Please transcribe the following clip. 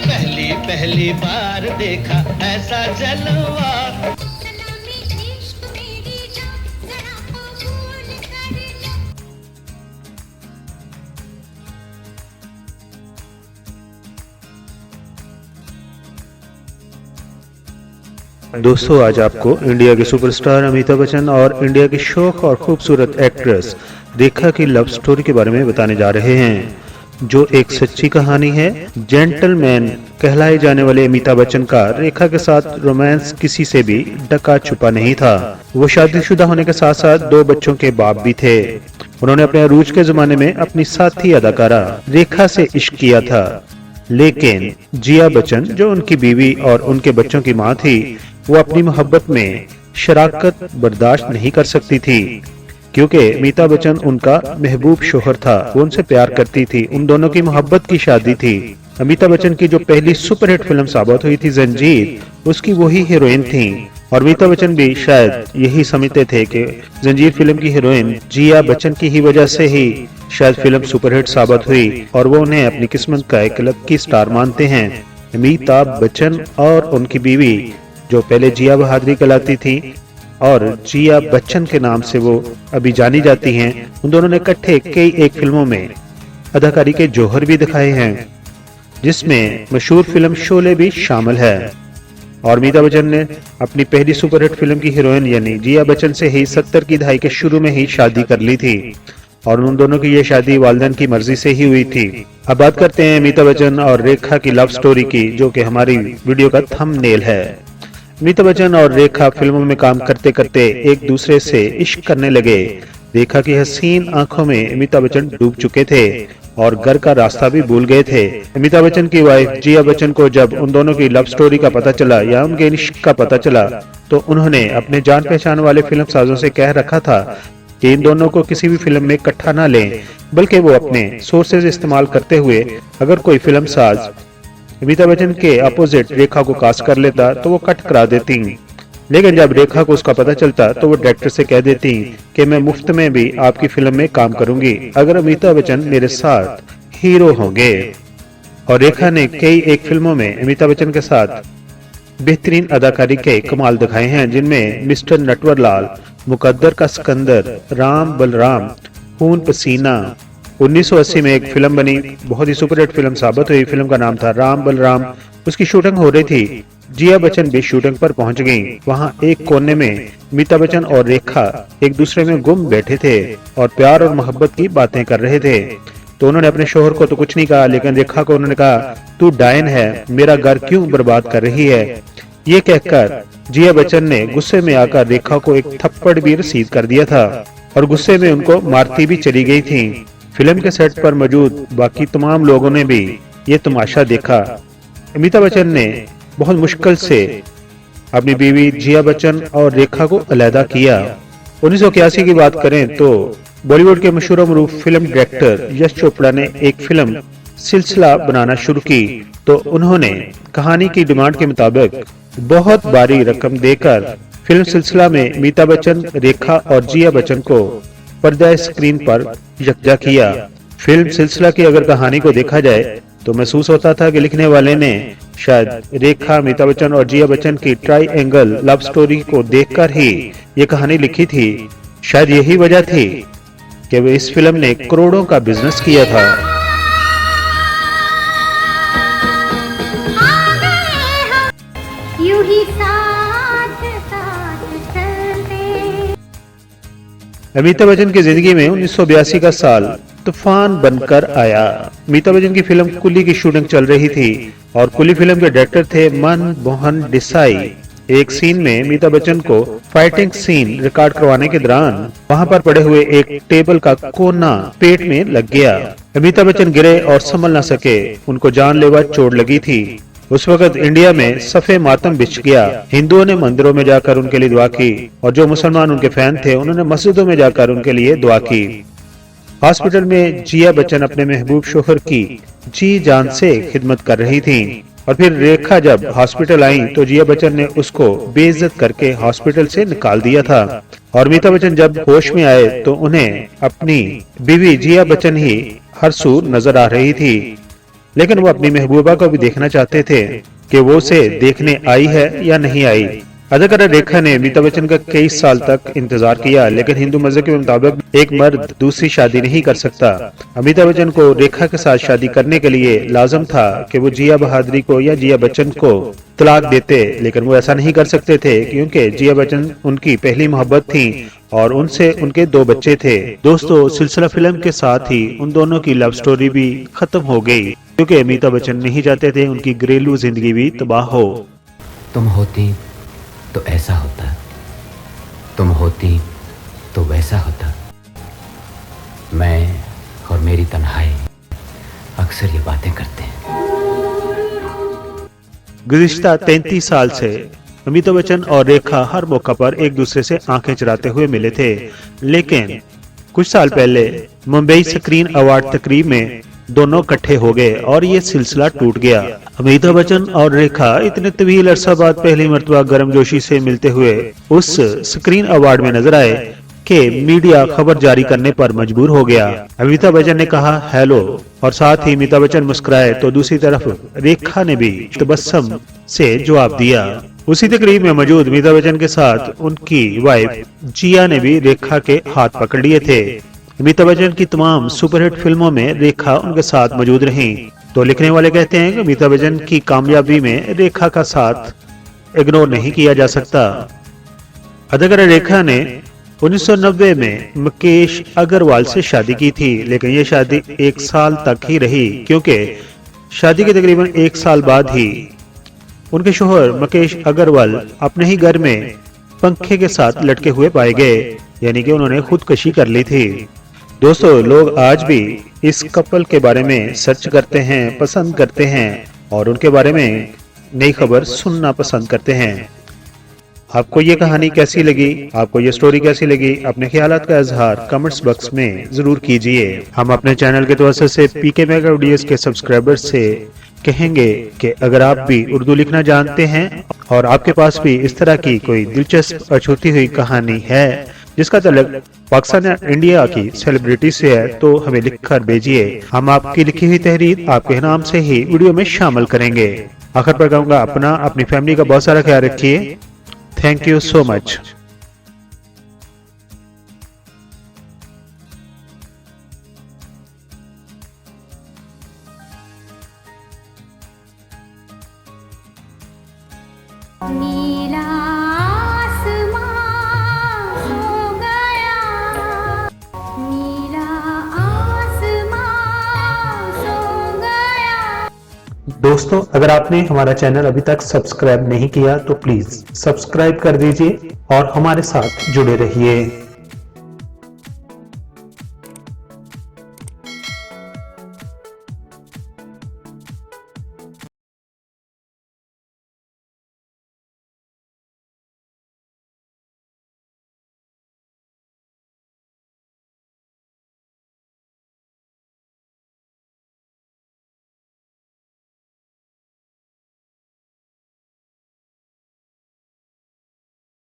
पहली पहली बार देखा ऐसा जलवा। दोस्तों, आज आपको इंडिया के सुपरस्टार अमिताभ बच्चन और इंडिया की शौक और खूबसूरत एक्ट्रेस रेखा की लव स्टोरी के बारे में बताने जा रहे हैं, जो एक सच्ची कहानी है। जेंटलमैन कहलाए जाने वाले अमिताभ बच्चन का रेखा के साथ रोमांस किसी से भी ढका छुपा नहीं था। वो शादीशुदा होने के साथ साथ 2 बच्चों के बाप भी थे। उन्होंने अपने अरूज के जमाने में अपनी साथी अदाकारा रेखा से इश्क किया था, लेकिन जिया बच्चन, जो उनकी बीवी और उनके बच्चों की मां थी, वो अपनी मोहब्बत में शराकत बर्दाश्त नहीं कर सकती थी, क्योंकि अमिताभ बच्चन उनका महबूब शोहर था। वो उनसे प्यार करती थी। उन दोनों की मोहब्बत की शादी थी। अमिताभ बच्चन की जो पहली सुपरहिट फिल्म साबित हुई थी जंजीर, उसकी वही हीरोइन थी। और अमिताभ बच्चन भी शायद यही समझते थे कि जंजीर फिल्म की हीरोइन जिया बच्चन की ही वजह से ही शायद फिल्म सुपरहिट साबित हुई, और वो उन्हें अपनी किस्मत का एक लकी स्टार मानते हैं। अमिताभ बच्चन और उनकी बीवी, जो पहले जिया बहादुरी कहलाती थी और जिया बच्चन के नाम से वो अभी जानी जाती हैं, उन दोनों ने इकट्ठे कई एक फिल्मों में अदाकारी के जौहर भी दिखाए हैं, जिसमें मशहूर फिल्म शोले भी शामिल है। और अमिताभ बच्चन ने अपनी पहली सुपरहिट फिल्म की हीरोइन यानी जिया बच्चन से ही 70 की दहाई के शुरू में ही शादी कर ली थी, और उन दोनों की ये शादी वालिदैन की मर्जी से ही हुई थी। अब बात करते हैं अमिताभ बच्चन और रेखा की लव स्टोरी की, जो कि हमारी वीडियो का थंबनेल है। अमिताभ बच्चन और रेखा फिल्मों में काम करते करते एक दूसरे से इश्क करने लगे। रेखा की हसीन आंखों में अमिताभ बच्चन डूब चुके थे और घर का रास्ता भी भूल गए थे। अमिताभ बच्चन की वाइफ जिया बच्चन को जब उन दोनों की लव स्टोरी का पता चला या उनके इश्क का पता चला, तो उन्होंने अपने जान पहचान वाले फिल्म साजों से कह रखा था कि इन दोनों को किसी भी फिल्म में इकट्ठा ना लें, बल्कि वो अपने सोर्सेज इस्तेमाल करते हुए अगर कोई फिल्म साज अमिताभ बच्चन के अपोजिट रेखा को कास्ट कर लेता तो वो कट करा देती। लेकिन जब रेखा को उसका पता चलता तो वो डायरेक्टर से कह देती कि मैं मुफ्त में भी आपकी फिल्म में काम करूंगी अगर अमिताभ बच्चन मेरे साथ हीरो होंगे। और रेखा ने कई एक फिल्मों में अमिताभ बच्चन के साथ बेहतरीन अदाकारी के कमाल दिखाए हैं, जिनमें मिस्टर नटवरलाल, मुकद्दर का सिकंदर, राम बलराम, खून पसीना। 1980 में एक फिल्म बनी, बहुत ही सुपरहिट फिल्म साबित हुई। फिल्म का नाम था राम बलराम। उसकी शूटिंग हो रही थी। जिया बच्चन भी शूटिंग पर पहुंच गईं। वहां एक कोने में अमिताभ बच्चन और रेखा एक दूसरे में गुम बैठे थे और प्यार और मोहब्बत की बातें कर रहे थे। तो उन्होंने अपने शोहर को तो कुछ नहीं कहा, लेकिन रेखा को उन्होंने कहा, तू डायन है, मेरा घर क्यों बर्बाद कर रही है। ये कहकर जिया बच्चन ने गुस्से में आकर रेखा को एक थप्पड़ भी रसीद कर दिया था और गुस्से में उनको मारती भी चली गई थी। फिल्म के सेट पर मौजूद बाकी तमाम लोगों ने भी ये तमाशा देखा। अमिताभ बच्चन ने बहुत मुश्किल से अपनी बीवी जिया बच्चन और रेखा को अलहदा किया। 1981 की बात करें तो बॉलीवुड के मशहूर मरूफ फिल्म डायरेक्टर यश चोपड़ा ने एक फिल्म सिलसिला बनाना शुरू की, तो उन्होंने कहानी की डिमांड के मुताबिक बहुत भारी रकम देकर फिल्म सिलसिला में अमिताभ बच्चन, रेखा और जिया बच्चन को पर्दा स्क्रीन पर यकजा किया। फिल्म सिलसिला की अगर कहानी को देखा जाए तो महसूस होता था कि लिखने वाले ने शायद रेखा, अमिताभ बच्चन और जिया बच्चन की ट्रायंगल लव स्टोरी को देखकर ही ये कहानी लिखी थी। शायद यही वजह थी कि वे इस फिल्म ने करोड़ों का बिजनेस किया था। अमिताभ बच्चन की जिंदगी में 1982 का साल तूफान बनकर आया। अमिताभ बच्चन की फिल्म कुली की शूटिंग चल रही थी और कुली फिल्म के डायरेक्टर थे मनमोहन देसाई। एक सीन में अमिताभ बच्चन को फाइटिंग सीन रिकॉर्ड करवाने के दौरान वहां पर पड़े हुए एक टेबल का कोना पेट में लग गया। अमिताभ बच्चन गिरे और संभल न सके, उनको जानलेवा चोट लगी थी। उस वक्त इंडिया में सफे मातम बिछ गया। हिंदुओं ने मंदिरों में जाकर उनके लिए दुआ की और जो मुसलमान उनके फैन थे उन्होंने मस्जिदों में जाकर उनके लिए दुआ की। हॉस्पिटल में जिया बच्चन अपने महबूब शोहर की जी जान से खिदमत कर रही थी। और फिर रेखा जब हॉस्पिटल आई तो जिया बच्चन ने उसको बेइज्जत करके हॉस्पिटल से निकाल दिया था। और अमिताभ बच्चन जब होश में आए तो उन्हें अपनी बीवी जिया बच्चन ही हर सू नजर आ रही थी, लेकिन वो अपनी महबूबा को भी देखना चाहते थे कि वो उसे देखने आई है या नहीं आई। अदाकारा रेखा ने अमिताभ बच्चन का कई साल तक इंतजार किया, लेकिन हिंदू मजहब के मुताबिक एक मर्द दूसरी शादी नहीं कर सकता। अमिताभ बच्चन को रेखा के साथ शादी करने के लिए लाजम था कि वो जिया बहादुरी को या जिया बच्चन को तलाक देते, लेकिन वो ऐसा नहीं कर सकते थे क्योंकि जिया बच्चन उनकी पहली मोहब्बत थी और उनसे उनके 2 बच्चे थे। दोस्तों, सिलसिला फिल्म के साथ ही उन दोनों की लव स्टोरी भी खत्म हो गई क्योंकि अमिताभ बच्चन नहीं चाहते थे उनकी घरेलू जिंदगी भी तबाह हो। तुम होती तो ऐसा होता, तुम होती तो वैसा होता, मैं और मेरी तन्हाई अक्सर ये बातें करते हैं। गुज़िश्ता 33 साल से अमिताभ बच्चन और रेखा हर मौका पर एक दूसरे से आंखें चुराते हुए मिले थे, लेकिन कुछ साल पहले मुंबई स्क्रीन अवार्ड तकरीब में दोनों इकट्ठे हो गए और ये सिलसिला टूट गया। अमिताभ बच्चन और रेखा इतने तवील अरसा बाद पहली मर्तबा गर्मजोशी से मिलते हुए उस स्क्रीन अवार्ड में नजर आए कि मीडिया खबर जारी करने पर मजबूर हो गया। अमिताभ बच्चन ने कहा हेलो और साथ ही अमिताभ बच्चन मुस्कुराए तो दूसरी तरफ रेखा ने भी तबस्सुम से जवाब दिया। उसी तकरीब में मौजूद अमिताभ बच्चन के साथ उनकी वाइफ जिया ने भी रेखा के हाथ पकड़ लिए थे। अमिताभ बच्चन की तमाम सुपरहिट फिल्मों में रेखा उनके साथ मौजूद रहीं। तो लिखने वाले कहते हैं कि अमिताभ बच्चन की कामयाबी में रेखा का साथ इग्नोर नहीं किया जा सकता। अदाकारा रेखा ने 1990 में मुकेश अग्रवाल से शादी की थी, लेकिन ये शादी 1 साल तक ही रही क्योंकि शादी के तकरीबन 1 साल बाद ही उनके शोहर मुकेश अग्रवाल अपने ही घर में पंखे के साथ लटके हुए पाए गए, यानी कि उन्होंने खुदकुशी कर ली थी। दोस्तों, लोग आज भी इस कपल के बारे में सर्च करते हैं, पसंद करते हैं और उनके बारे में नई खबर सुनना पसंद करते हैं। आपको ये कहानी कैसी लगी, आपको ये स्टोरी कैसी लगी, अपने ख्यालात का इजहार कमेंट्स बॉक्स में जरूर कीजिए। हम अपने चैनल के तवज्जो से पीके मेगा वीडियोस के सब्सक्राइबर्स से कहेंगे कि अगर आप भी उर्दू लिखना जानते हैं और आपके पास भी इस तरह की कोई दिलचस्प और छूटी हुई कहानी है जिसका ताल्लुक पाकिस्तान या इंडिया की सेलिब्रिटी से है तो हमें लिखकर भेजिए। हम आपकी लिखी हुई तहरीर आपके नाम से ही वीडियो में शामिल करेंगे। आखिर पर कहूँगा, अपनी फैमिली का बहुत सारा ख्याल रखिए। Thank you so much. नीला आसमां सो गया, नीला आसमां सो गया। दोस्तों, अगर आपने हमारा चैनल अभी तक सब्सक्राइब नहीं किया तो प्लीज सब्सक्राइब कर दीजिए और हमारे साथ जुड़े रहिए।